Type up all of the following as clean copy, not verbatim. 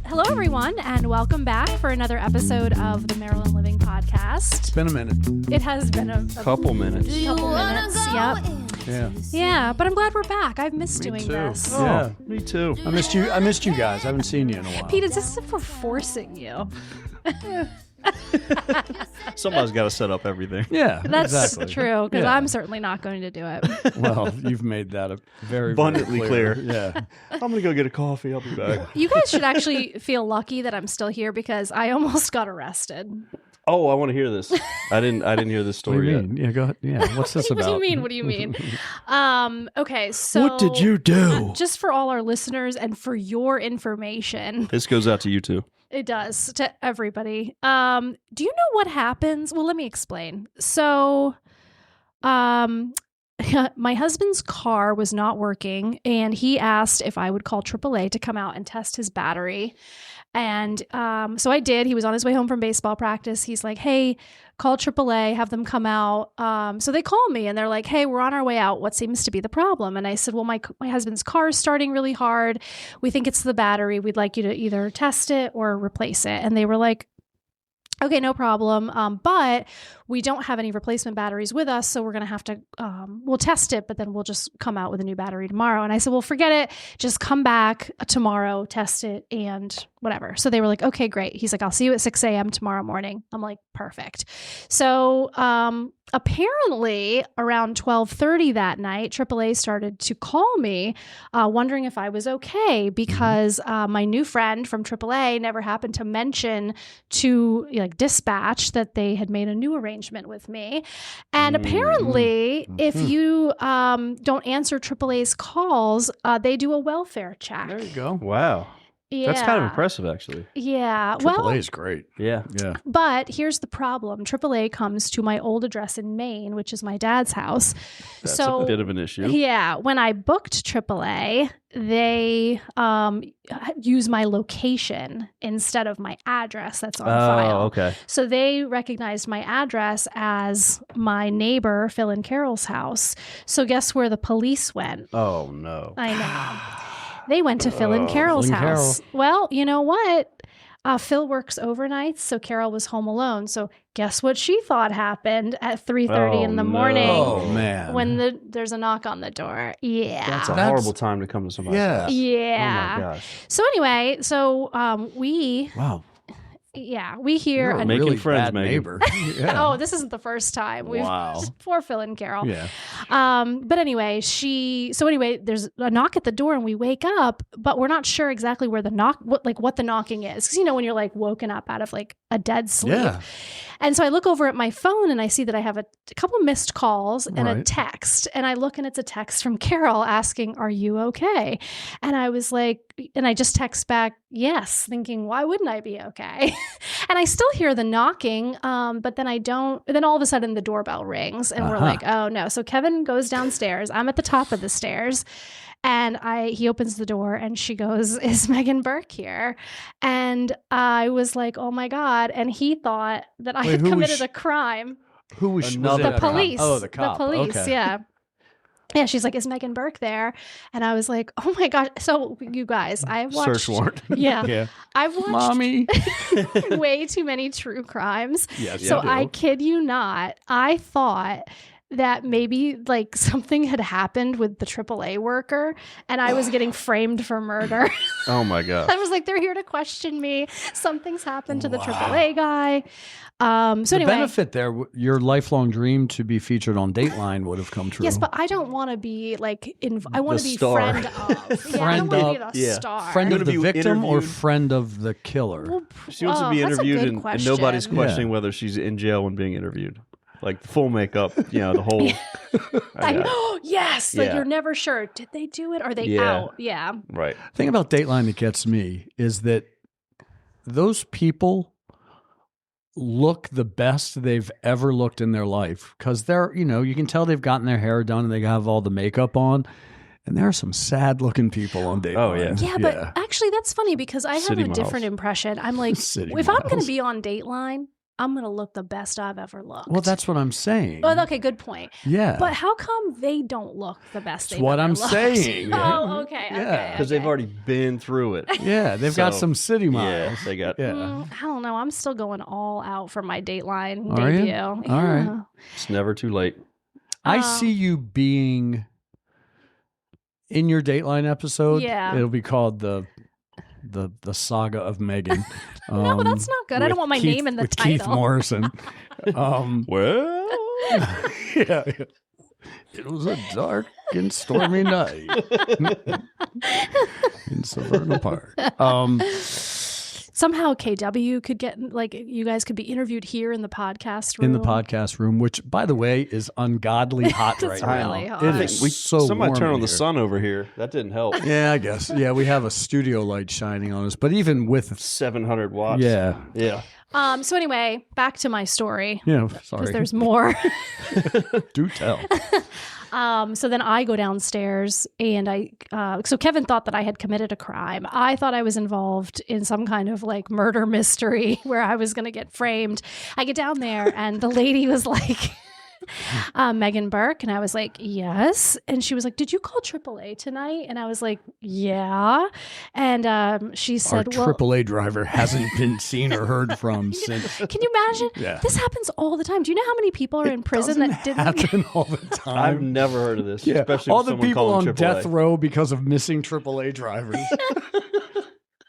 Hello, everyone, and welcome back for another episode of the Maryland Living Podcast. It's been a minute. It has been a couple minutes. Yep. Yeah, but I'm glad we're back. I've missed doing this. Oh, Yeah. me too. I missed you guys. I haven't seen you in a while. Pete, it's as if we're forcing you. Somebody's got to set up everything. Yeah, That's exactly. true, because Yeah. I'm certainly not going to do it. Well, you've made that a very Abundantly very clear. Yeah. I'm going to go get a coffee. I'll be back. You guys should actually feel lucky that I'm still here because I almost got arrested. Oh, I want to hear this. I didn't hear this What do story you yet. mean? Yeah, go ahead. Yeah. What's this What do about? you mean? What do you mean? Okay, so What did you do? Just for all our listeners and for your information, This goes out to you too. it does to everybody. Do you know what happens? Well, let me explain. So, my husband's car was not working, and he asked if I would call AAA to come out and test his battery. And so I did. He was on his way home from baseball practice. He's like, hey, call AAA, have them come out. So they call me and they're like, hey, we're on our way out. What seems to be the problem? And I said, well, my husband's car is starting really hard. We think it's the battery. We'd like you to either test it or replace it. And they were like, okay, no problem. But we don't have any replacement batteries with us. So we're going to have to, we'll test it, but then we'll just come out with a new battery tomorrow. And I said, well, forget it. Just come back tomorrow, test it, and whatever. So they were like, okay, great. He's like, I'll see you at 6 a.m. tomorrow morning. I'm like, perfect. So apparently around 12:30 that night, AAA started to call me wondering if I was okay because my new friend from AAA never happened to mention to dispatch that they had made a new arrangement with me. And apparently if you don't answer AAA's calls, they do a welfare check. There you go. Wow. Yeah. That's kind of impressive, actually. Yeah. AAA is great. Yeah. Yeah. But here's the problem. AAA comes to my old address in Maine, which is my dad's house. That's so a bit of an issue. Yeah. When I booked AAA, they use my location instead of my address that's on file. Oh, okay. So they recognized my address as my neighbor, Phil and Carol's house. So guess where the police went? Oh, no. I know. They went to Phil and Carol's Phil and house. Well, you know what? Phil works overnights, so Carol was home alone. So guess what she thought happened at 3:30 in the morning Oh, man. when there's a knock on the door. Yeah. That's a horrible time to come to somebody's Yeah. house. Yeah. Oh, my gosh. So anyway, we Wow. hear You're a Making really friends, bad Megan. neighbor. Yeah. Oh, this isn't the first time. Wow. Poor Phil and Carol. Yeah. But anyway, there's a knock at the door and we wake up, but we're not sure exactly where what the knocking is. Cause when you're like woken up out of like a dead sleep. Yeah. And so I look over at my phone and I see that I have a couple missed calls and a Right. text. And I look and it's a text from Carol asking, are you okay? And I was like, and I just text back, yes, thinking, why wouldn't I be okay? And I still hear the knocking, but then I don't. Then all of a sudden the doorbell rings and we're like, oh no. So Kevin goes downstairs. I'm at the top of the stairs. And he opens the door and she goes, is Megan Burke here? And I was like, oh my God. And he thought that I had committed a crime. Who was Another was it? The a cop. police. Oh, the cop. The police, Okay. yeah. Yeah, she's like, is Megan Burke there? And I was like, oh my gosh. So you guys, I've watched. Search warrant. Yeah. Yeah. I've watched Mommy. way too many true crimes. Yes. So you do. I kid you not, I thought that maybe like something had happened with the AAA worker and I was getting framed for murder. Oh, my gosh. I was like, they're here to question me. Something's happened to the AAA guy. So the anyway. benefit there, your lifelong dream to be featured on Dateline would have come true. Yes, but I don't want to be like, I want to be star. friend of. Yeah, I don't Friend want to be of- the yeah. star. friend Gonna of the be victim or interviewed. friend of the killer? Well, She wants to be that's a interviewed good and nobody's question. questioning whether she's in jail when being interviewed. Like full makeup, the whole. I know. Yes. Like Yeah. you're never sure. Did they do it? Are they Yeah. out? Yeah. Right. The thing about Dateline that gets me is that those people look the best they've ever looked in their life because they're, you can tell they've gotten their hair done and they have all the makeup on. And there are some sad looking people on Dateline. Oh, yeah. Yeah, but actually that's funny because I have City a different miles. impression. I'm like, City if I'm going to miles. be on Dateline, I'm going to look the best I've ever looked. Well, that's what I'm saying. Well, okay, good point. Yeah. But how come they don't look the best That's they've what ever I'm looked? saying. Oh, okay. Yeah. Because they've already been through it. Yeah, they've got some city Yeah, miles. they got. Yeah. I don't know. I'm still going all out for my Dateline Are you? debut. All Yeah. right. It's never too late. I see you being in your Dateline episode. Yeah. It'll be called the saga of Megan. No, that's not good. I don't with want my Keith- name in the with title. Keith Morrison. Well, Yeah. It was a dark and stormy night in Savannah Park. Somehow KW could get, like, you guys could be interviewed here in the podcast room. In the podcast room, which, by the way, is ungodly hot right It's now. really hot. It I is think so somebody warm turned in on the here. sun over here. That didn't help. Yeah, I guess. Yeah, we have a studio light shining on us, but even with 700 watts. yeah, So anyway, back to my story. yeah. Because Sorry, there's more. do tell. So then I go downstairs and so Kevin thought that I had committed a crime. I thought I was involved in some kind of like murder mystery where I was going to get framed. I get down there and the lady was like, Megan Burke. And I was like, yes. And she was like, did you call AAA tonight? And I was like, yeah. And she Our said, well, AAA driver hasn't been seen or heard from since. can you imagine? Yeah. This happens all the time. Do you know how many people are in prison that didn't happen all the time? I've never heard of this. Yeah, Especially all with the someone people calling on AAA. death row because of missing AAA drivers.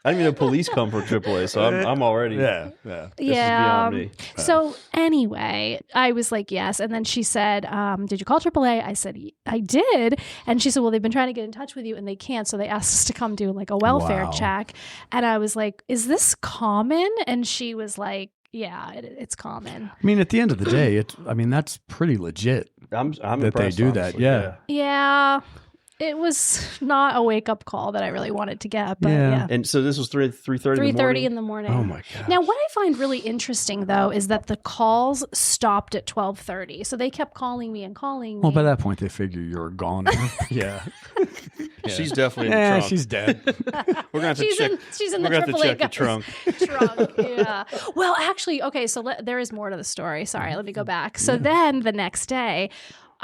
I didn't even know police come for AAA, so I'm already. yeah. This is Yeah. beyond me. So anyway, I was like, yes. And then she said, did you call AAA? I said, I did. And she said, well, they've been trying to get in touch with you and they can't. So they asked us to come do like a welfare Wow. check. And I was like, is this common? And she was like, yeah, it's common. I mean, at the end of the day, that's pretty legit. I'm That they impressed, do that, honestly. yeah. Yeah. It was not a wake up call that I really wanted to get, but yeah. And so this was 3:30 3:30 in in the morning. Oh my god. Now, what I find really interesting, though, is that the calls stopped at 12:30. So they kept calling me and calling me. Well, by that point, they figure you're a goner. Yeah. She's definitely in the Yeah, trunk. she's dead. We're gonna have to check. She's in we're the gonna have to AAA check the guys' trunk. trunk. Yeah. Well, actually, okay. So there is more to the story. Sorry, let me go back. So then the next day,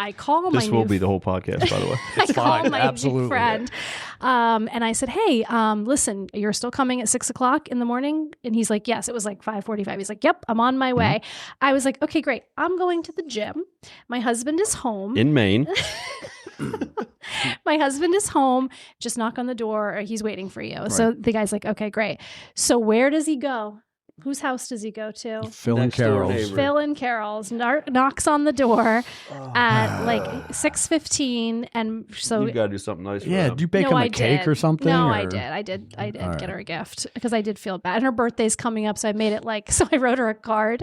I call my This new will be the whole podcast, by the way. I call fine, my absolutely. new friend, and I said, "Hey, listen, you're still coming at 6 o'clock in the morning?" And he's like, "Yes." It was like 5:45. He's like, "Yep, I'm on my way." I was like, "Okay, great. I'm going to the gym. My husband is home. In Maine. My husband is home. Just knock on the door. Or he's waiting for you." So the guy's like, "Okay, great. So where does he go? Whose house does he go to?" Phil and Next door Carol's. neighbor. Phil and Carol's knocks on the door at like 6:15, and so You've got to do something nice for Yeah, them. do you bake no, him a I cake did. or something? No, or? I did. I did All get right. her a gift because I did feel bad. And her birthday's coming up, so I made it like so. I wrote her a card,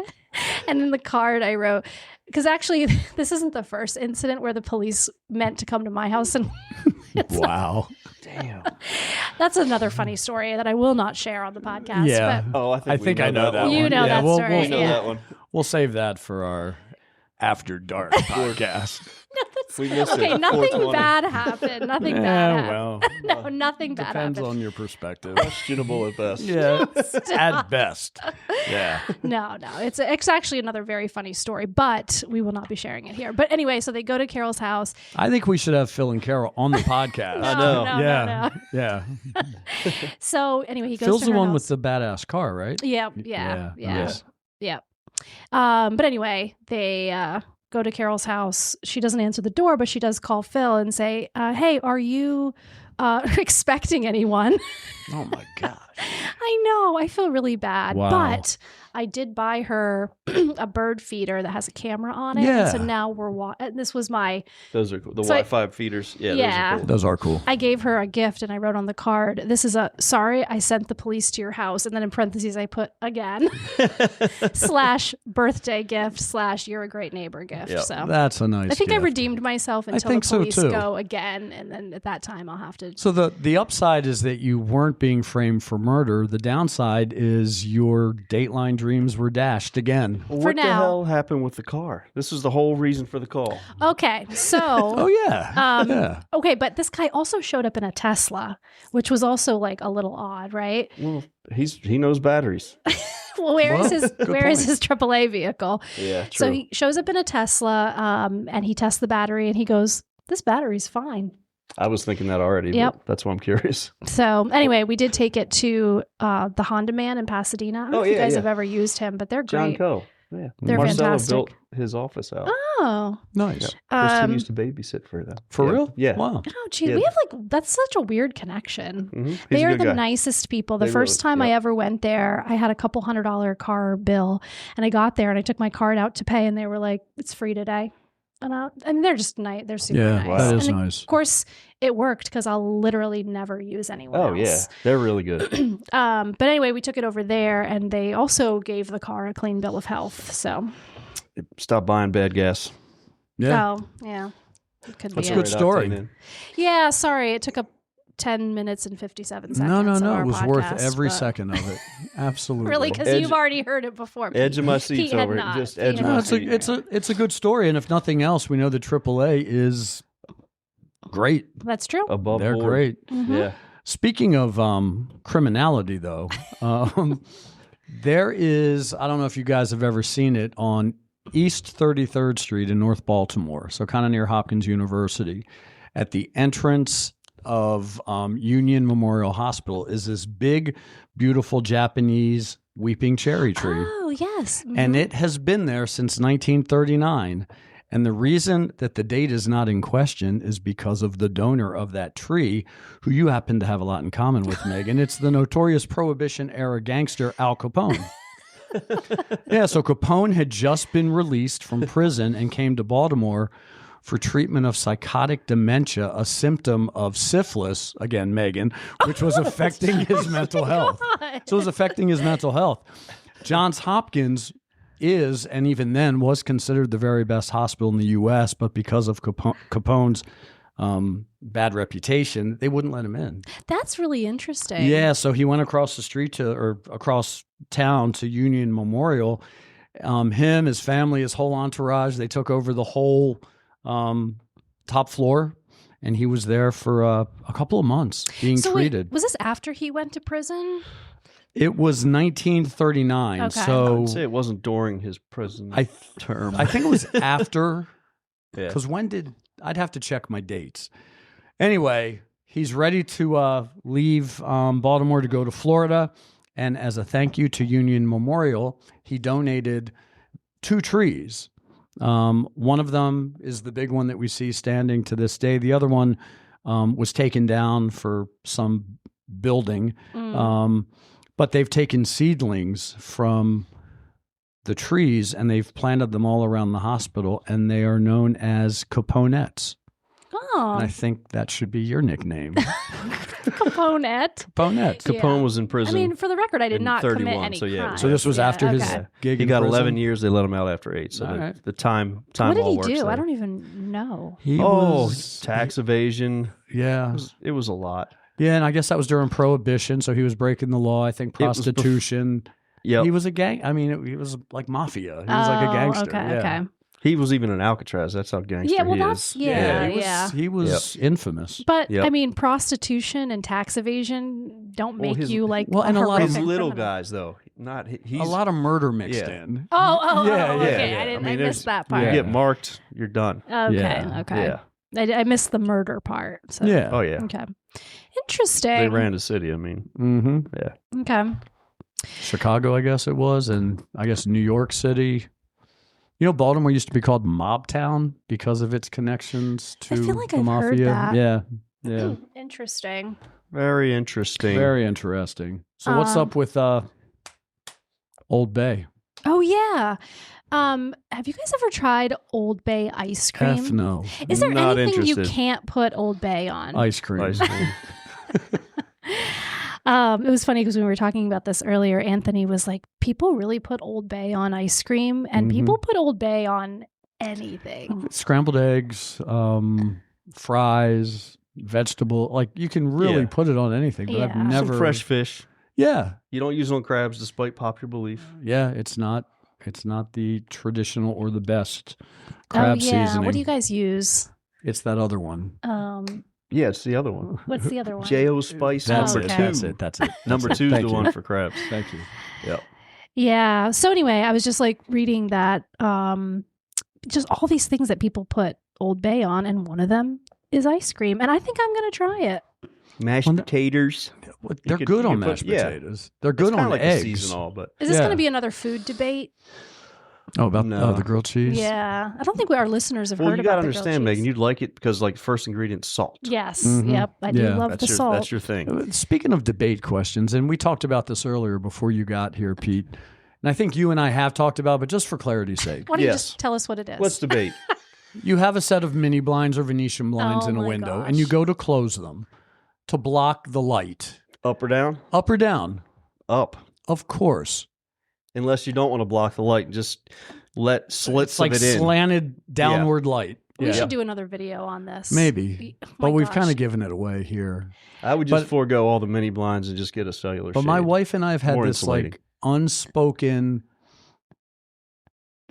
and in the card I wrote because actually this isn't the first incident where the police meant to come to my house, and Wow. Damn. that's another funny story that I will not share on the podcast. Yeah. but Oh, I think I know that You one. know yeah, that we'll, story, We'll, We know yeah. that one. we'll save that for our After Dark podcast. We missed okay, it. nothing 420. bad happened. Nothing bad Yeah, happened. well, No, nothing bad depends happened. on your perspective. Questionable at best. Yeah, at best. Yeah. No, it's actually another very funny story, but we will not be sharing it here. But anyway, so they go to Carol's house. I think we should have Phil and Carol on the podcast. I know. No, yeah. no. Yeah. So anyway, he goes Phil's to the her one house. with the badass car, right? Yeah. Yes. But anyway, they go to Carol's house. She doesn't answer the door, but she does call Phil and say, "Hey, are you expecting anyone?" Oh my gosh. I know. I feel really bad, Wow. but I did buy her a bird feeder that has a camera on it. Yeah. And so now and this was my. Those are cool. The So I- Wi-Fi feeders. Yeah, Yeah. those are cool. Those are cool. I gave her a gift and I wrote on the card, "This is sorry, I sent the police to your house." And then in parentheses, I put again / birthday gift / you're a great neighbor gift. Yep. So That's a nice I think I gift. redeemed myself until think the so, police too. go again. And then at that time, I'll have to. So the upside is that you weren't being framed for murder. The downside is your Dateline dreams were dashed again. What the now. hell happened with the car? This was the whole reason for the call. Okay. So. Oh yeah. Yeah. Okay, but this guy also showed up in a Tesla, which was also like a little odd, right? Well, he knows batteries. where is his Good where is point. his AAA vehicle? Yeah, true. So he shows up in a Tesla, and he tests the battery, and he goes, "This battery's fine." I was thinking that already. Yep. But that's why I'm curious. So anyway, we did take it to the Honda Man in Pasadena. I don't know if you guys have ever used him, but they're John great. Coe. Yeah. They're Marcelo fantastic. built his office out. Oh, Nice. Christine used to babysit for them. For Yeah. real? Yeah. Wow. oh, gee, Yeah. we have that's such a weird connection. Mm-hmm. He's They a are good the guy. nicest people. The They first really- time I yep. ever went there, I had a couple $100 car bill, and I got there and I took my card out to pay, and they were like, "It's free today." And they're just nice. They're super Yeah, nice. Wow. that is And nice. Of course, it worked because I'll literally never use anyone Oh, yeah. else. They're really good. But anyway, we took it over there, and they also gave the car a clean bill of health. So, Stop buying bad gas. Yeah. oh yeah, it could That's be a it. good story. Octane in. Yeah, sorry, it took up 10 minutes and 57 seconds. No, of it our was worth podcast, every but- second of it. Absolutely. Really, because Edge- you've already heard it before. Edge of my seats Pete had over. not. Just Pete edge had of my No, not. seat. it's a good story, and if nothing else, we know that AAA is great. That's true. Above They're board. great. Mhm. Yeah. Speaking of criminality, though, there is, I don't know if you guys have ever seen it, on East 33rd Street in North Baltimore, so kind of near Hopkins University, at the entrance of Union Memorial Hospital is this big, beautiful Japanese weeping cherry tree. Oh, yes. And it has been there since 1939. And the reason that the date is not in question is because of the donor of that tree, who you happen to have a lot in common with, Megan. It's the notorious Prohibition-era gangster Al Capone. Yeah, so Capone had just been released from prison and came to Baltimore for treatment of psychotic dementia, a symptom of syphilis, again, Megan, which was affecting his mental health. So it was affecting his mental health. Johns Hopkins is, and even then was considered the very best hospital in the U.S., but because of Capone's bad reputation, they wouldn't let him in. That's really interesting. Yeah, so he went across the street or across town to Union Memorial. Him, his family, his whole entourage, they took over the whole top floor, and he was there for a couple of months being So wait, treated. was this after he went to prison? It was 1939, Okay. so I'd say it wasn't during his prison term. I think it was after. Yeah. Because I'd have to check my dates. Anyway, he's ready to leave Baltimore to go to Florida. And as a thank you to Union Memorial, he donated 2 trees. One of them is the big one that we see standing to this day. The other one was taken down for some building. But they've taken seedlings from the trees and they've planted them all around the hospital, and they are known as Caponettes. Oh, And I think that should be your nickname. Caponette. Caponettes. Yeah. Capone was in I prison. mean, for the record, I did in not commit 31, any so yeah. crimes. So this was after his okay. gig he in got prison? 11 years. They let him out after 8. So All right. the time What did all he works do? there. I don't even know. He Oh, was tax evasion. Yeah. It was a lot. Yeah, and I guess that was during Prohibition, so he was breaking the law. I think It was prostitution. Yep. He was a gang. I mean, he was like mafia. He was like a gangster. Okay, yeah. okay. He was even in Alcatraz. That's how gangster Yeah, well, he that's is. yeah. He was infamous. But Yep. I mean, prostitution and tax evasion don't Well, make his- you like well, and a lot of His horrific little criminal. guys, though, not he's A lot of murder mixed Yeah. in. Oh, Yeah, okay. yeah. I didn't. I mean, I missed that You part. Yeah. get marked, you're done. Okay, Yeah. okay. Yeah. I missed the murder part. So. Yeah. Oh yeah. Okay. Interesting. They ran the city. I mean, Mm-hmm. yeah. Okay. Chicago, I guess it was, and I guess New York City. You know, Baltimore used to be called Mob Town because of its connections to I feel like the I've mafia. heard that. Yeah, yeah. Interesting. Very interesting. Very interesting. So what's up with Old Bay? Oh yeah. Have you guys ever tried Old Bay ice cream? F no. Is there Not anything you interested. can't put Old Bay on? Ice cream. Ice cream. It was funny because when we were talking about this earlier, Anthony was like, people really put Old Bay on ice cream, and Mhm. people put Old Bay on anything. Scrambled eggs, fries, vegetable. Like you can really Yeah. put it on anything, but Yeah. I've Some never. Some fresh fish. Yeah. You don't use it on crabs, despite popular belief. Yeah. It's not the traditional or the best crab oh yeah. seasoning. What do you guys use? It's that other one. Yeah, it's the other one. What's the other one? J.O. Spice That's Oh, number it. okay. two. That's it. That's it. Number That's it. 2 is Thank the you. one for crabs. Thank you. Yep. Yeah. So anyway, I was just like reading that, just all these things that people put Old Bay on, and one of them is ice cream, and I think I'm going to try it. Mashed potatoes. They're could- good you on could put- mashed yeah. potatoes. They're It's good kinda on like eggs. a seasonal, but Is this Yeah. going to be another food debate? Oh, about No. the grilled cheese? Yeah. I don't think our listeners have well, heard you about gotta the grilled understand, Megan. cheese. You'd like it because like first ingredient salt. Yes. Mhm. Yep. I do Yeah. love That's the your salt. that's your thing. Speaking of debate questions, and we talked about this earlier before you got here, Pete, and I think you and I have talked about, but just for clarity's sake, Why don't you Yes. just tell us what it is? Let's debate. you have a set of mini blinds or Venetian blinds Oh in a my window, gosh. and you go to close them to block the light. Up or down? Up or down? Up. Of course. Unless you don't want to block the light, just let slits It's like of it in. slanted downward light. we Yeah. should do another video on this. Maybe. Oh my But we've gosh. kind of given it away here. I would just But- forego all the mini blinds and just get a cellular But shade. my wife and I have had More this insulating. like unspoken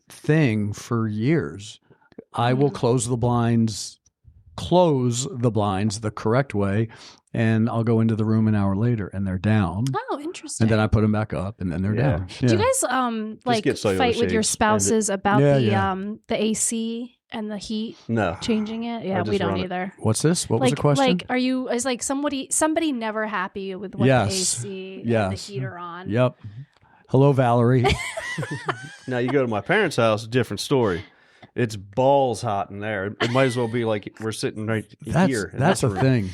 thing for years. I will close the blinds the correct way, and I'll go into the room an hour later and they're down. Oh, interesting. And then I put them back up and then they're Yeah. down. Do you guys like get cellular fight with your shades and spouses about Yeah, the AC and the heat No. changing it? Yeah, just we don't run it. either. What's this? What was the question? Like, are you? Is like somebody never happy with what Yes. the AC and the Yes. heater on? Yep. Hello, Valerie. Now you go to my parents' house, different story. It's balls hot in there. It might as well be like we're sitting right here. in That's this a room. thing.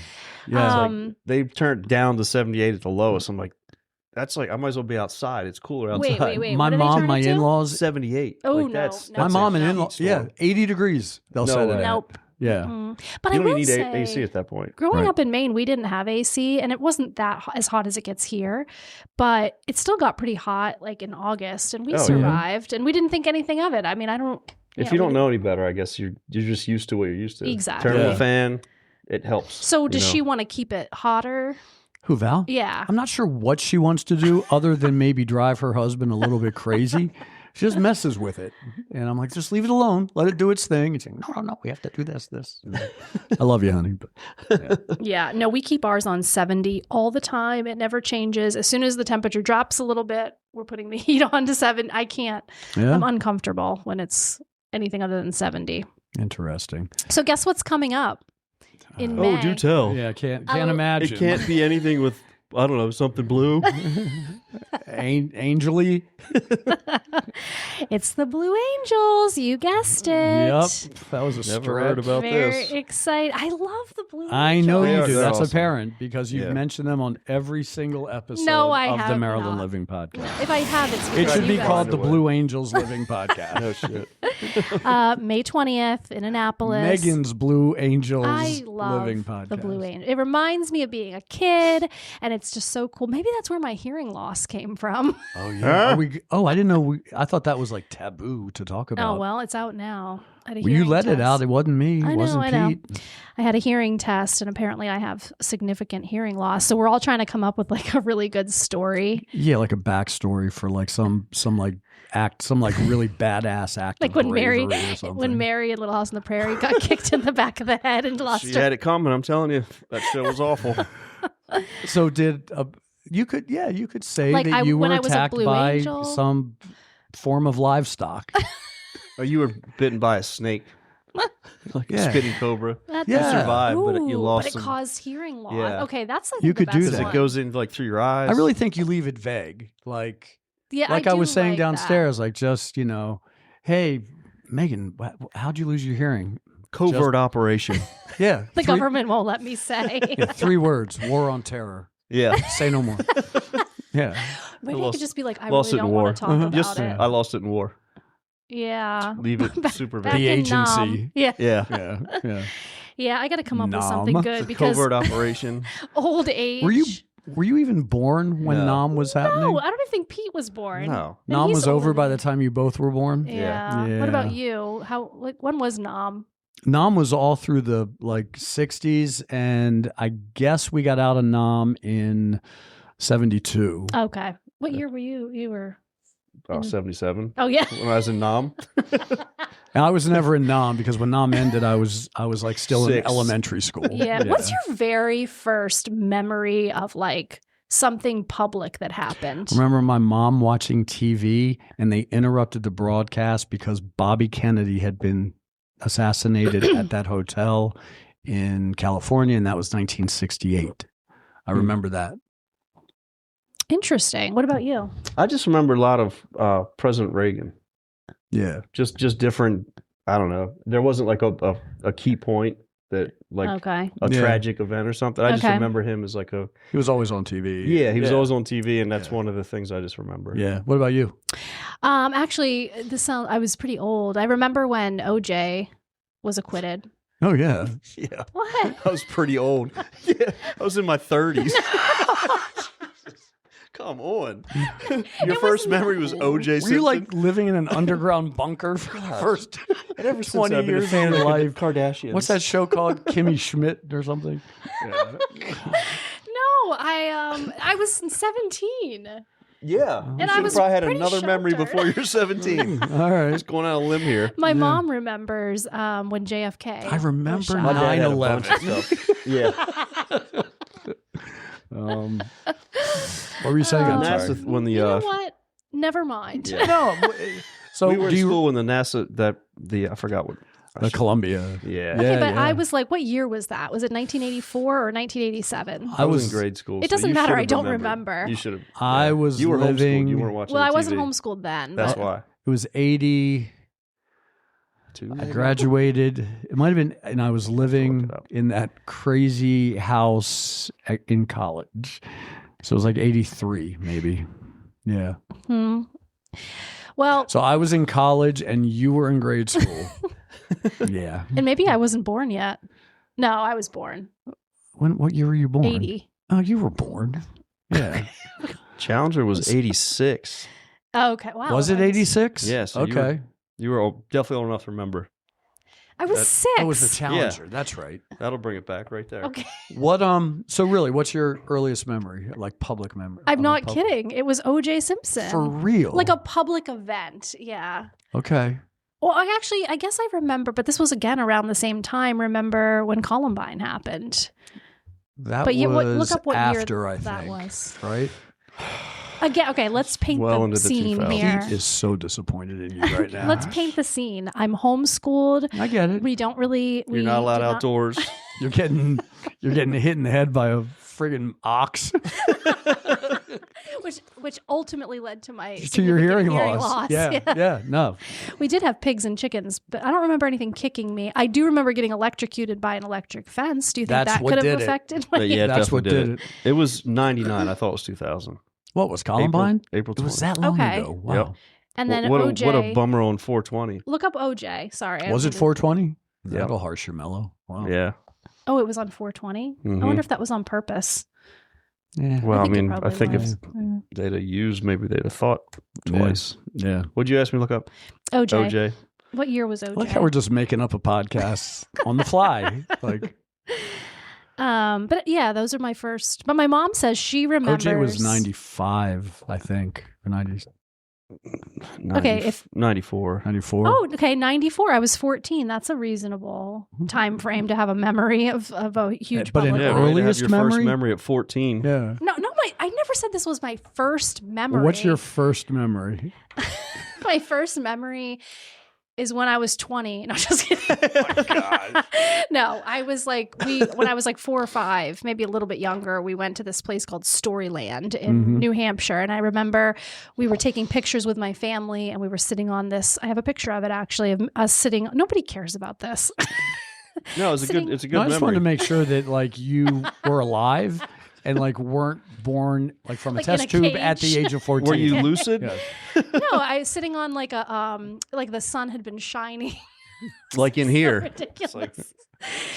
Yeah. They turned down to 78 at the lowest. I'm like, that's like I might as well be outside. It's cooler outside. Wait. my what do they mom, turn my it to? in-laws, 78. Oh, Like, no, that's, no. my that's mom a and heat in-laws, storm. yeah, 80 degrees. They'll No set way. it at. Nope. Yeah. But You I don't will need say, AC at that point. growing Right. up in Maine, we didn't have AC, and it wasn't that as hot as it gets here, but it still got pretty hot, like in August, and we Oh, yeah. survived, and we didn't think anything of it. I mean, I don't. If yeah, you don't we- know any better, I guess you're just used to what you're used to. Exactly. Turn on Yeah. the fan, it helps. So does you know? she want to keep it hotter? Who, Val? Yeah. I'm not sure what she wants to do other than maybe drive her husband a little bit crazy. She just messes with it. And I'm like, just leave it alone. Let it do its thing. And she's like, no, we have to do this. I love you, honey. But Yeah, no, we keep ours on 70 all the time. It never changes. As soon as the temperature drops a little bit, we're putting the heat on to 7. I can't. yeah, I'm uncomfortable when it's anything other than 70. interesting. So guess what's coming up in May? Oh, do tell. Yeah, can't Oh. imagine. It can't be anything with, I don't know, something blue. Angely. It's the Blue Angels. You guessed it. Yep. That was a Never stretch. heard about Very this. excited. I love the Blue I know They you are- do. they're That's awesome. apparent because you've Yeah. mentioned them on every single episode No, I of the have Maryland not. Living Podcast. If I have, it's It because should you be guys- called the Find a way. Blue Angels Living Podcast. No shit. May 20th in Annapolis. Megan's Blue Angels I love Living Podcast. the Blue Angel. It reminds me of being a kid, and it's just so cool. Maybe that's where my hearing loss came from. Oh yeah. Huh? Are we? Oh, I didn't know. I thought that was like taboo to talk about. Oh well, it's out now. I had a Well, you hearing let it test. out. It wasn't me. I It know, wasn't I know. Pete. I had a hearing test, and apparently I have significant hearing loss. So we're all trying to come up with like a really good story, Yeah, like a backstory for like some like really badass act. like of when Mary, bravery or something. when Mary in Little House on the Prairie got kicked in the back of the head and lost She her. had it coming. I'm telling you, that show was awful. So did you could say Like, that you when were I was a attacked Blue by Angel? some form of livestock. Oh, you were bitten by a snake, like Yeah. a spitting cobra. That Yeah. You survived, but you Ooh, lost but it some. caused hearing loss. Yeah. Okay, that's like You the could do best that. Because one. it goes in like through your eyes. I really think you leave it vague. Like Yeah, I do was saying like downstairs, like just, hey, Megan, how'd you lose your hearing? covert operation. Yeah. that. The government won't let me say. Yeah, 3 words, war on terror. Yeah, Say no more. Yeah. Maybe I lost- could just be like, I lost really it in don't war. want to talk about Just it. I lost it in war. Yeah. Leave it super Back vague. The in agency. Nam. Yeah. Yeah, Yeah. Yeah. Yeah, I got to come up with something Nam. good it's a because covert operation. old age. Were you even born when No. Nam was happening? No, I don't even think Pete was born. No, And Nam he's was over older by than the time you both were born. me. Yeah. Yeah. What about Yeah. you? How? Like, when was Nam? Nam was all through the 60s, and I guess we got out of Nam in 72. Okay. What year were you? You were. oh, 77. Oh yeah. When I was in Nam. And I was never in Nam because when Nam ended, I was like still in 6. elementary school. Yeah. What's your very first memory of like something public that happened. Remember my mom watching TV and they interrupted the broadcast because Bobby Kennedy had been assassinated at that hotel in California, and that was 1968. I remember that. Interesting. What about you? I just remember a lot of President Reagan. Yeah. Just different. I don't know. There wasn't like a key point that like Okay. a Yeah. tragic event or something. I just Okay. remember him as like He was always on TV. he was always on TV, and that's one of the things I just remember. Yeah. What about you? Actually, I was pretty old. I remember when OJ was acquitted. Oh, yeah. Yeah. What? I was pretty old. Yeah, I was in my 30s. Come on. Your first memory was O.J. Were Simpson? you like living in an underground bunker for the first ever since 20 I've been a years fan of of your the life? Kardashians. What's that show called? Kimmy Schmidt or something? No, I was 17. Yeah. And You I should've was probably had pretty another memory sheltered. before you're 17. All right. Just going out on a limb here. My mom remembers when JFK. I remember was shot. My dad had a 9/11. bunch of stuff. Yeah. What were you saying? I'm NASA sorry. when the You know what? Never mind. Yeah. No. So we were do in you school when the NASA I forgot what. the Columbia? Yeah. Okay, but yeah. I was like, what year was that? Was it 1984 or 1987? I was in grade school. It so doesn't you matter, should I have don't remembered. remember. You should have. I was You were living. homeschooled. You weren't watching Well, I the wasn't TV. homeschooled then. That's but- why. It was 80. I graduated. It might have been, and I was living look it up. in that crazy house in college. So it was like 83, maybe. Yeah. Hmm. Well, So I was in college and you were in grade school. Yeah. and maybe I wasn't born yet. No, I was born. What year were you born? 80. Oh, you were born. Yeah. Challenger was 86. Oh, okay. Wow. Was it I 86? Yeah, so okay. You were definitely old enough to remember. I was that- 6. That was the Challenger. That's right. That'll bring it back right there. Okay. What so really, what's your earliest memory? Like public memory? I'm of a not pub- kidding. It was OJ Simpson. For real? Like a public event. Yeah. Okay. Well, I guess I remember, but this was again around the same time. Remember when Columbine happened? That But was look up what after, year I that think. was. Right? Again, okay, let's paint Well the into the scene 2000s. here. Pete is so disappointed in you right now. Let's paint the scene. I'm homeschooled. I get it. We don't really. You're not allowed do not- outdoors. You're getting hit in the head by a friggin' ox which ultimately led to my to your hearing significant loss. Yeah. No. We did have pigs and chickens, but I don't remember anything kicking me. I do remember getting electrocuted by an electric fence. Do you think That's that what could have did it. affected my? Yeah, it That's what definitely did it. It was 99. I thought it was 2000. What was Columbine? April It was 20. that long Okay. ago. Wow. Yep. And then what OJ. a bummer on 420. Look up OJ. Sorry. I Was it didn't- 420? Yeah. That'll harsh your mellow. Wow. Yeah. Oh, it was on 420. Mhm. I wonder if that was on purpose. Yeah. Well, I think it mean, I probably think was. if they'd have used, maybe they'd have thought Yeah. twice. Yeah. What'd you ask me to look up? OJ. OJ. What year was OJ? I like how we're just making up a podcast on the fly. Like But yeah, those are my first. But my mom says she remembers. OJ was 95, I think, or 90, Okay, if 94. 94. Oh, okay, 94. I was 14. That's a reasonable time frame to have a memory of a huge But in public Yeah, event. right, to have earliest your memory? first memory at 14. Yeah. No, I never said this was my first memory. What's your first memory? My first memory is when I was 20. No, just kidding. No, I was like, when I was like 4 or 5, maybe a little bit younger, we went to this place called Storyland in New Hampshire. And I remember we were taking pictures with my family and we were sitting on this. I have a picture of it actually, of us sitting. Nobody cares about this. No, it's a good No, I just wanted memory. to make sure that like you were alive and like weren't born like from a Like in test a tube at the cage. age of 14. Were you lucid? Yeah. No, I was sitting on like a like the sun had been shining. Like in here. Ridiculous. like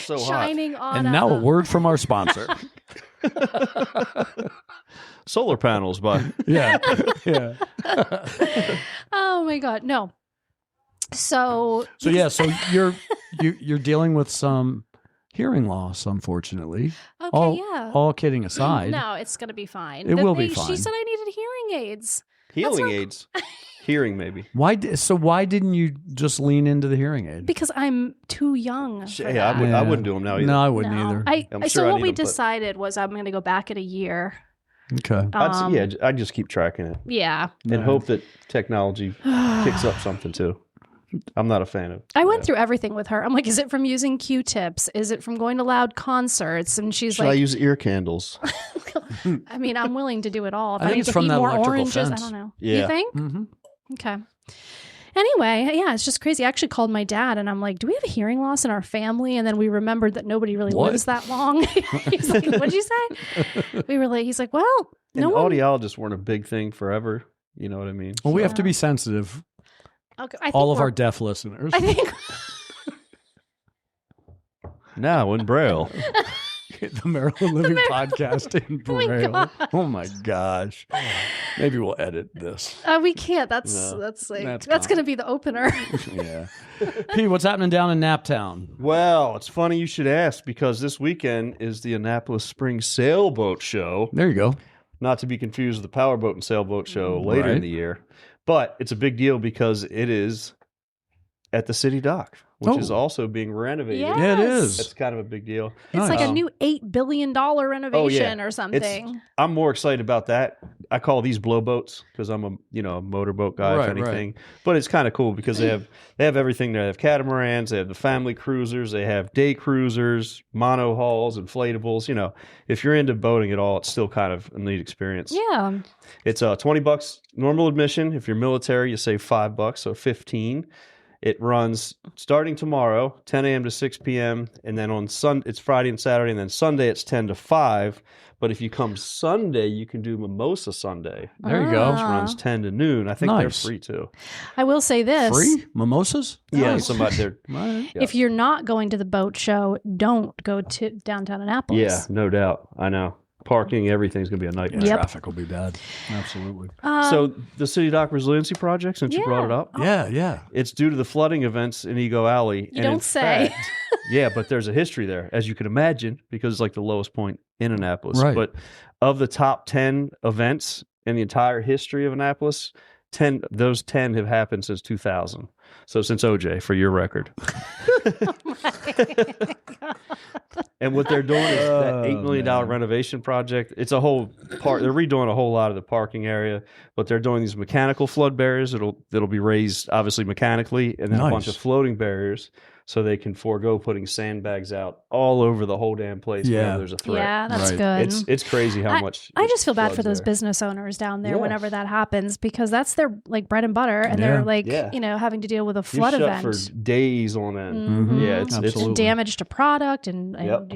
so hot. Shining on And now a word from our sponsor. Solar panels, but Yeah. Yeah. Oh my god, no. So So yeah, so you're dealing with some hearing loss, unfortunately. okay, yeah. All kidding aside. No, it's gonna be fine. It will be She fine. said I needed hearing aids healing not- aids. Hearing maybe. Why didn't you just lean into the hearing aid? because I'm too young. For Yeah, that. I wouldn't do them now either. No, I wouldn't No. either. I'm so sure I what need we them, but- decided was I'm going to go back in a year Okay. I just keep tracking it Yeah. and hope that technology picks up something too. I'm not a fan of. I went through everything with her. I'm like, is it from using Q-tips? Is it from going to loud concerts? And she's Should I like, use ear candles? I mean, I'm willing to do it all. If I think need it's to from eat that more electrical oranges, fence. I don't know. Yeah. You think? Mm-hmm. Okay. Anyway, yeah, it's just crazy. I actually called my dad and I'm like, do we have a hearing loss in our family? And then we remembered that nobody really What? lives that long. He's like, what'd you say? We were like, he's like, well, And no one. audiologists weren't a big thing forever. You know what I mean? Well, we have to be sensitive. Okay, I think All of we're- our deaf listeners. I think Now in Braille. The Maryland Living Podcast in Braille. God. Oh my gosh. Maybe we'll edit this. we can't. That's No. that's like That's that's going to be the opener. Yeah. Pete, what's happening down in Naptown? Well, it's funny you should ask because this weekend is the Annapolis Spring Sailboat Show. There you go. Not to be confused with the Powerboat and Sailboat Show later in Right. the year. But it's a big deal because it is at the city dock, which is also being renovated. Yeah. Yeah, it Yes. is. That's kind of a big deal. It's like a Nice. new $8 billion renovation or something. I'm more excited about that. I call these blowboats because I'm a motorboat guy, Right, if anything. But it's kind of cool because they have everything there. They have catamarans, they have the family cruisers, they have day cruisers, mono hulls, inflatables. You know, if you're into boating at all, it's still kind of a neat experience. Yeah. It's $20 normal admission. If you're military, you save $5, so 15. It runs starting tomorrow, 10 a.m. to 6 p.m. And then on Sunday, it's Friday and Saturday. And then Sunday, it's 10 to 5. But if you come Sunday, you can do Mimosa Sunday. There you go. Which runs 10 to noon. I think Nice. they're free too. I will say this. Free? Mimosas? Yeah, Nice. somebody there. Right. Yeah. If you're not going to the boat show, don't go to downtown Annapolis. Yeah, no doubt. I know. Parking, everything's going to be a nightmare. Yep. Traffic will be bad. Absolutely. So the City Dock Resiliency Project, since you brought it Yeah. up, Yeah. it's due to the flooding events in Ego Alley. You don't say. Yeah, but there's a history there, as you can imagine, because it's like the lowest point in Annapolis. Right. But of the top 10 events in the entire history of Annapolis, those 10 have happened since 2000. So since OJ, for your record. And what they're doing is that $8 million renovation project. It's a whole part. They're redoing a whole lot of the parking area, but they're doing these mechanical flood barriers that'll be raised obviously mechanically, and then a bunch Nice. of floating barriers so they can forego putting sandbags out all over the whole damn place Yeah. whenever there's a threat. Yeah, that's Right. good. It's crazy how much. I it just feel bad for floods those there. business owners down there Yeah. whenever that happens because that's their like bread and butter and Yeah. they're like, Yeah. having to deal with a You flood shut event. for days on end. Mhm. Yeah, it's Absolutely. And damage to product and Yep.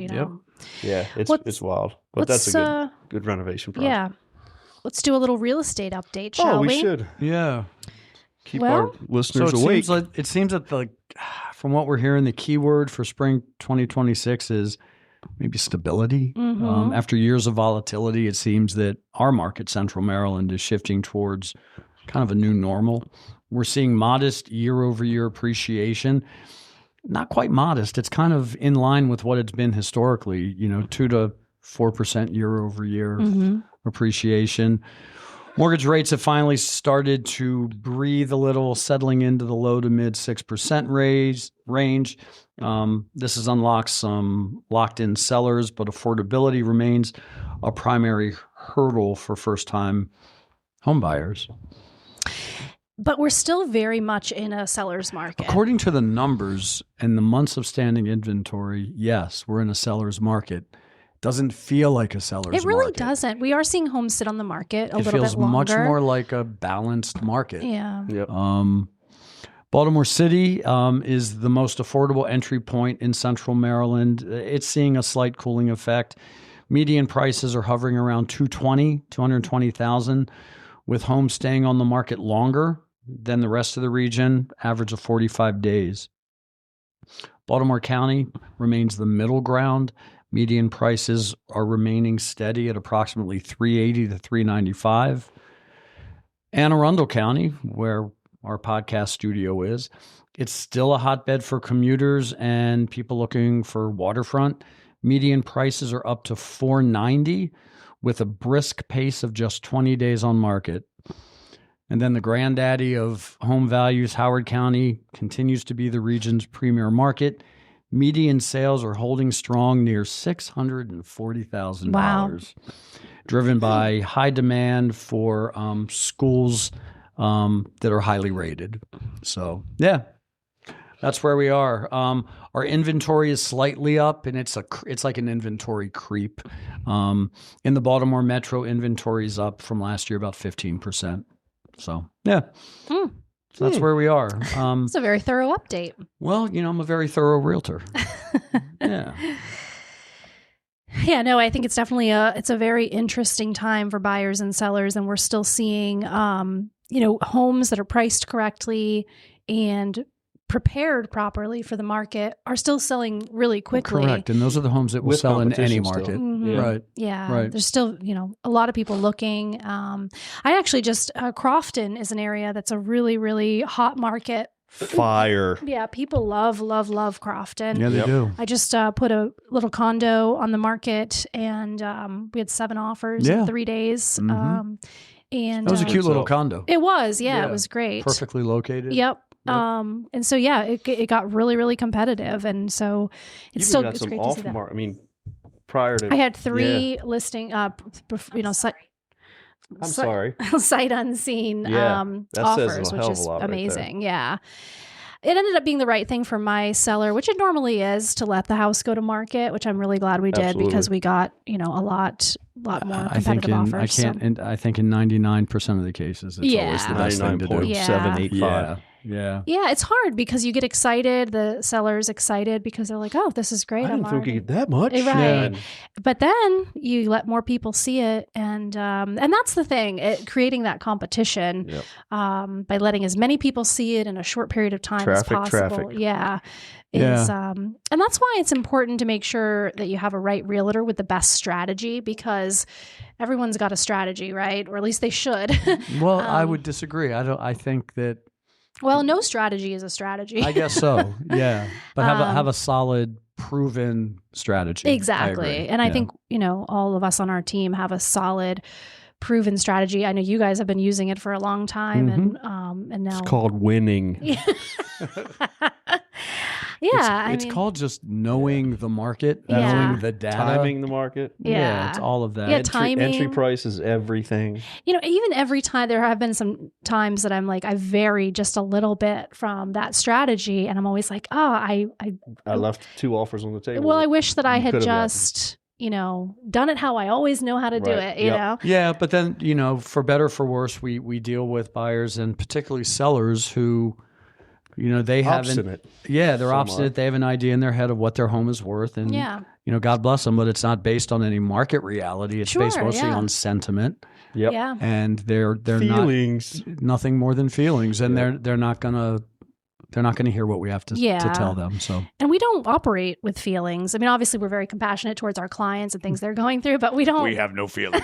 Yeah, it's What's- wild, but that's a let's, good renovation project. yeah. Let's do a little real estate update, Oh, shall we we? should Yeah. keep Well- our So listeners it awake. seems that from what we're hearing, the key word for spring 2026 is maybe stability. Mhm. After years of volatility, it seems that our market, Central Maryland, is shifting towards kind of a new normal. We're seeing modest year-over-year appreciation. Not quite modest. It's kind of in line with what it's been historically, 2 to 4% year-over-year Mhm. appreciation. Mortgage rates have finally started to breathe a little, settling into the low to mid 6% range. This has unlocked some locked-in sellers, but affordability remains a primary hurdle for first-time homebuyers. But we're still very much in a seller's market. According to the numbers and the months of standing inventory, yes, we're in a seller's market. Doesn't feel like a seller's market. It really doesn't. We are seeing homes sit on the market a It little feels bit longer. much more like a balanced market. Yeah. Yep. Baltimore City is the most affordable entry point in Central Maryland. It's seeing a slight cooling effect. Median prices are hovering around $220,000, with homes staying on the market longer than the rest of the region, average of 45 days. Baltimore County remains the middle ground. Median prices are remaining steady at approximately $380 to $395. Anne Arundel County, where our podcast studio is, it's still a hotbed for commuters and people looking for waterfront. Median prices are up to $490 with a brisk pace of just 20 days on market. And then the granddaddy of home values, Howard County, continues to be the region's premier market. Median sales are holding strong near $640,000. Wow. driven by high demand for schools that are highly rated. So, yeah. That's where we are. Our inventory is slightly up, and it's like an inventory creep. In the Baltimore Metro, inventory is up from last year about 15%. So yeah, so that's where we are. It's a very thorough update. Well, I'm a very thorough realtor. Yeah. Yeah, no, I think it's definitely it's a very interesting time for buyers and sellers, and we're still seeing homes that are priced correctly and prepared properly for the market are still selling really quickly. Correct. And those are the homes that will With sell in any competition still. market. Mhm. Yeah. Right. Yeah. Right. There's still, a lot of people looking. I actually Crofton is an area that's a really, really hot market. Fire. Yeah. People love, love, love Crofton. Yeah, they Yep. do. I just put a little condo on the market, and we had 7 offers Yeah. in 3 days. Mhm. And That was a cute little itself. condo. It was. Yeah, Yeah. it was great. Perfectly located. Yep. Yep. And so yeah, it got really, really competitive, and so it's Even still got it's some great to see off that. market. I mean, prior to I had 3 listing, sight I'm sorry. sight unseen Yeah, that says a offers, which hell of a is lot right there. amazing. Yeah. It ended up being the right thing for my seller, which it normally is, to let the house go to market, which I'm really glad we did Absolutely. because we got, a lot more I think competitive offers. I think in 99% of the cases, it's always the best thing to do. 99.785. Yeah. Yeah, it's hard because you get excited. The seller's excited because they're like, "Oh, this is great." I didn't think already- you get that much. Right. Yeah. But then you let more people see it, and that's the thing, creating that competition Yep. by letting as many people see it in a short period of time as Traffic. possible. Yeah. And that's why it's important to make sure that you have a right realtor with the best strategy, because everyone's got a strategy, right? Or at least they should. Well, I would disagree. I think that Well, no strategy is a strategy. I guess so. Yeah. But have a solid, proven strategy. Exactly. I agree. And I Yeah. think, all of us on our team have a solid, proven strategy. I know you guys have been using it for a long time, and now It's called winning. Yeah. It's called just knowing the market, Yeah. knowing the data. Timing the market. Yeah. It's all of that. Yeah, timing. Entry price is everything. Even every time, there have been some times that I'm like, I vary just a little bit from that strategy, and I'm always like, I left 2 offers on the table. well, I wish that I You had could have gotten. just, done it how I always know how to do Right. it, you Yep. know? Yeah, but then, for better or for worse, we deal with buyers and particularly sellers who, they haven't. Obstinate. Yeah, they're Somewhat. obstinate. They have an idea in their head of what their home is worth, and Yeah. God bless them, but it's not based on any market reality. It's based Sure, mostly yeah. on sentiment, Yep. Yeah. and they're Feelings. nothing more than feelings, and Yeah. they're not gonna hear what we have to tell them. So And we don't operate with feelings. I mean, obviously, we're very compassionate towards our clients and things they're going through, but we don't. have no feelings.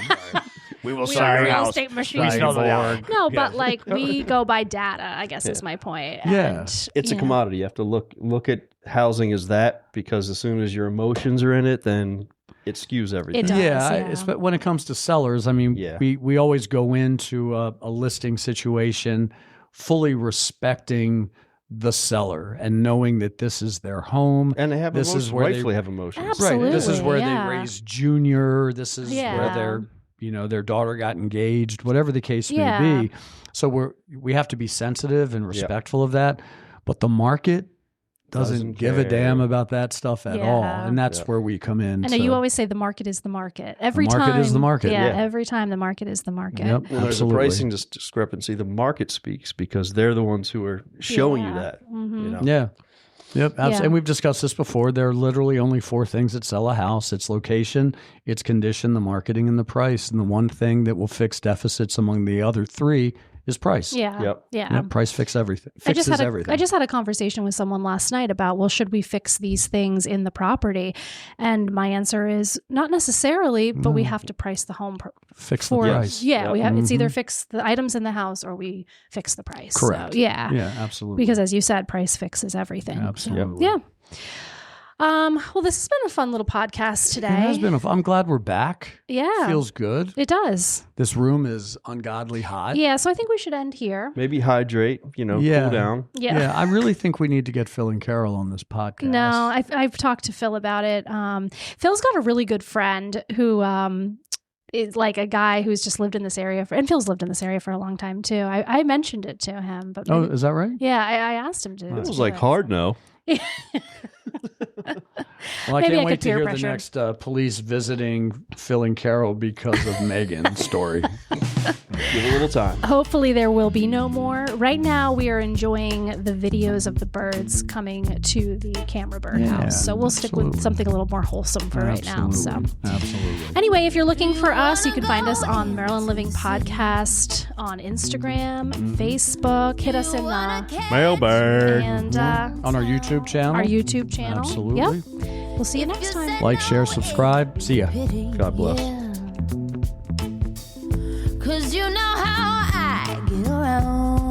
We will We are real estate machines. Sorry. No, but we go by data, I guess is my point. Yeah. And, It's a commodity. You have to look at housing as that, because as soon as your emotions are in it, then it skews everything. It does. Yeah, but when it comes to sellers, I mean, Yeah. we always go into a listing situation fully respecting the seller and knowing that this is their home. And they have This is emotions. where they- Rightfully have emotions. Absolutely. Right. This is where yeah. they raise Junior. This is Yeah. where their daughter got engaged, whatever the case Yeah. may be. So we have to be sensitive and respectful of that. But the market doesn't Doesn't give a care. damn about that stuff at all. Yeah. And that's where we come in. I know you always say the market is the market. Every The time. market is the market. Yeah, Yeah. every time the market is the market. Yep, When there's a absolutely. pricing discrepancy, the market speaks, because they're the ones who are showing you that. Mhm. You know? Yeah. Yep. Yeah. And we've discussed this before. There are literally only 4 things that sell a house. It's location, its condition, the marketing, and the price. And the one thing that will fix deficits among the other 3 is price. Yeah. Yep. Yeah. Yep, price fixes everything. I just Everything. had a conversation with someone last night about, well, should we fix these things in the property? And my answer is not necessarily, but we have to price the home Fix the for price. Yeah, Yep. we have. It's either fix the items in the house or we fix the price. Correct. So, yeah. Yeah, absolutely. Because as you said, price fixes everything. So, Absolutely. yeah. Well, this has been a fun little podcast today. It has been. I'm glad we're back. Yeah. Feels good. It does. This room is ungodly hot. Yeah. So I think we should end here. Maybe hydrate, Yeah. cool down. Yeah. I really think we need to get Phil and Carol on this podcast. No, I've talked to Phil about it. Phil's got a really good friend who is like a guy who's just lived in this area and Phil's lived in this area for a long time too. I mentioned it to him, but Oh, is that right? yeah, I asked him to. It was like hard no. Well, I Maybe I can't could wait to peer hear pressure the next police visiting Phil and Carol because of Megan's story. Give it a little time. Hopefully there will be no more. Right now we are enjoying the videos of the birds coming to the camera bird house. So we'll stick with something a little more wholesome for right now. So Absolutely. anyway, if you're looking for us, you can find us on Maryland Living Podcast on Instagram, Facebook. Hit us in Mailbag. and On our YouTube channel. our YouTube channel. Absolutely. Yep. We'll see you next time. Like, share, subscribe. See ya. God bless. Cause you know how I get around.